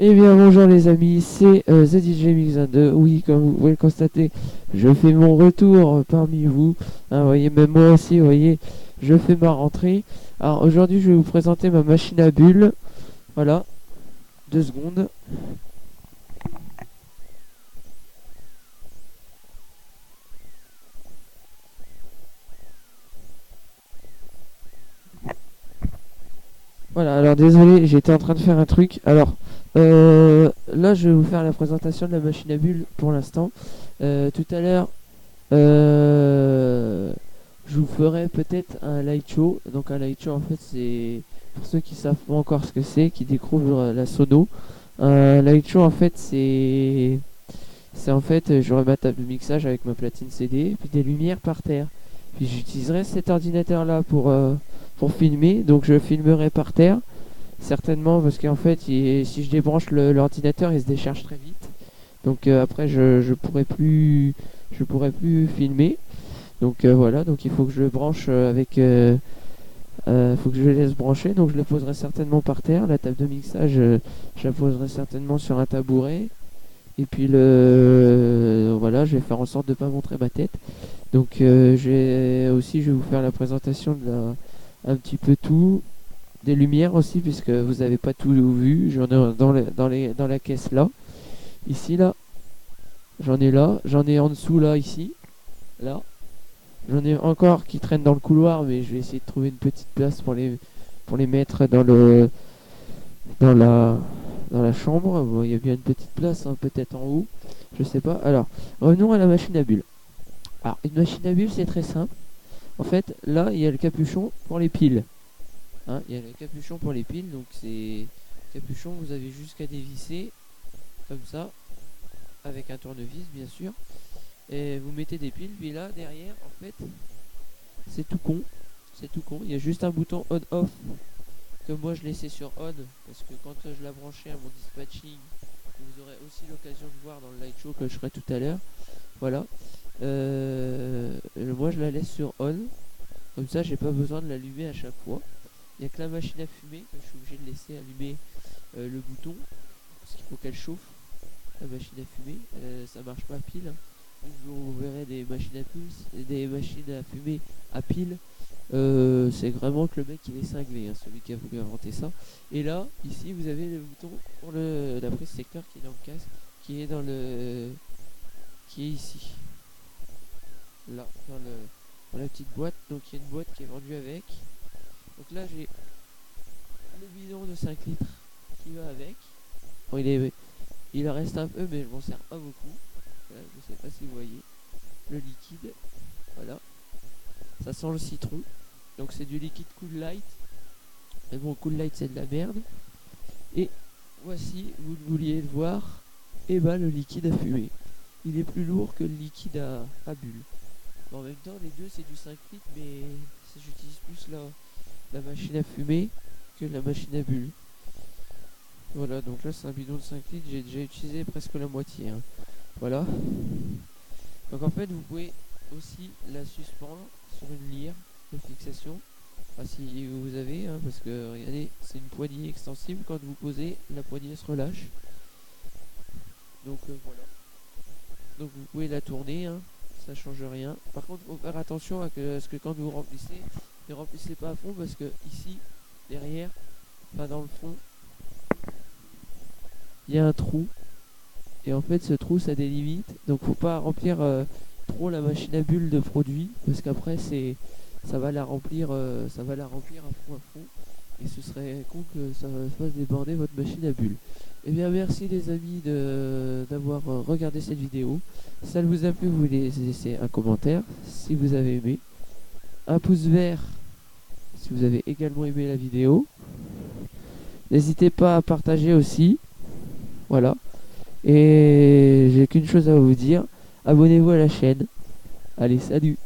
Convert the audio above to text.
Eh bien bonjour les amis, c'est ZDJ Mix22. Oui, comme vous pouvez le constater, je fais mon retour parmi vous. Hein, vous voyez, même moi aussi, vous voyez, je fais ma rentrée. Alors aujourd'hui, je vais vous présenter ma machine à bulles. Voilà, 2 secondes. Voilà, alors désolé, j'étais en train de faire un truc. Alors, là, je vais vous faire la présentation de la machine à bulles pour l'instant. Tout à l'heure, je vous ferai peut-être un light show. Donc un light show, en fait, c'est pour ceux qui savent pas encore ce que c'est, qui découvrent la sono. Un light show, en fait, c'est en fait, j'aurai ma table de mixage avec ma platine CD, puis des lumières par terre. Puis j'utiliserai cet ordinateur-là pour filmer. Donc je filmerai par terre, certainement, parce qu'en fait, si je débranche l'ordinateur, il se décharge très vite. Donc après, je pourrais plus filmer. Donc voilà, donc il faut que je le branche faut que je le laisse brancher. Donc je le poserai certainement par terre. La table de mixage, je la poserai certainement sur un tabouret. Et puis voilà, je vais faire en sorte de ne pas montrer ma tête. Donc je vais vous faire la présentation un petit peu tout. Des lumières aussi, puisque vous n'avez pas tout vu. J'en ai dans la caisse là. Ici là. J'en ai là. J'en ai en dessous là, ici. Là. J'en ai encore qui traînent dans le couloir, mais je vais essayer de trouver une petite place pour les mettre dans la, dans la chambre. Bon, il y a bien une petite place, hein, peut-être en haut. Je sais pas. Alors, revenons à la machine à bulles. Alors, une machine à bulles, c'est très simple. En fait, là, il y a le capuchon pour les piles. Hein, il y a le capuchon pour les piles, donc c'est capuchon, vous avez juste qu'à dévisser comme ça, avec un tournevis, bien sûr. Et vous mettez des piles, puis là, derrière, en fait, c'est tout con. C'est tout con. Il y a juste un bouton on-off que moi je laissais sur on, parce que quand je la branchais à mon dispatching, vous aurez aussi l'occasion de voir dans le light show que je ferai tout à l'heure. Voilà. Moi je la laisse sur on. Comme ça, j'ai pas besoin de l'allumer à chaque fois. Il n'y a que la machine à fumer que je suis obligé de laisser allumer le bouton, parce qu'il faut qu'elle chauffe. La machine à fumer, ça marche pas à pile. Hein. Vous verrez des machines à pulse et des machines à fumer à pile. C'est vraiment que le mec il est cinglé, hein, celui qui a voulu inventer ça. Et là, ici, vous avez le bouton pour la prise secteur qui est dans le casque, qui est ici. Là, dans la petite boîte. Donc il y a une boîte qui est vendue avec. Donc là, j'ai le bidon de 5 litres qui va avec. Bon, il en reste un peu, mais je m'en sers pas beaucoup. Voilà, je sais pas si vous voyez. Le liquide, voilà. Ça sent le citron. Donc c'est du liquide Cool Light. Mais bon, Cool Light c'est de la merde. Et voici, vous le vouliez le voir, et bah le liquide à fumer. Il est plus lourd que le liquide à bulles. Bon, en même temps, les deux c'est du 5 litres, mais j'utilise plus la machine à fumer que la machine à bulles. Voilà, donc là c'est un bidon de 5 litres, j'ai déjà utilisé presque la moitié. Hein. Voilà. Donc en fait, vous pouvez aussi la suspendre sur une lyre de fixation. Enfin, si vous avez, hein, parce que regardez, c'est une poignée extensible. Quand vous posez, la poignée se relâche. Donc voilà. Donc vous pouvez la tourner, hein, ça change rien. Par contre, il faut faire attention à ce que quand vous remplissez, ne remplissez pas à fond parce que ici, derrière, enfin dans le fond, il y a un trou. Et en fait, ce trou, ça a des limites. Donc faut pas remplir trop la machine à bulles de produits parce qu'après ça va la remplir à fond, et ce serait con que ça fasse déborder votre machine à bulles. Et bien merci les amis d'avoir regardé cette vidéo. Si ça vous a plu, vous laissez un commentaire si vous avez aimé, un pouce vert si vous avez également aimé la vidéo. N'hésitez pas à partager aussi. Voilà. Et j'ai qu'une chose à vous dire, abonnez-vous à la chaîne. Allez, salut!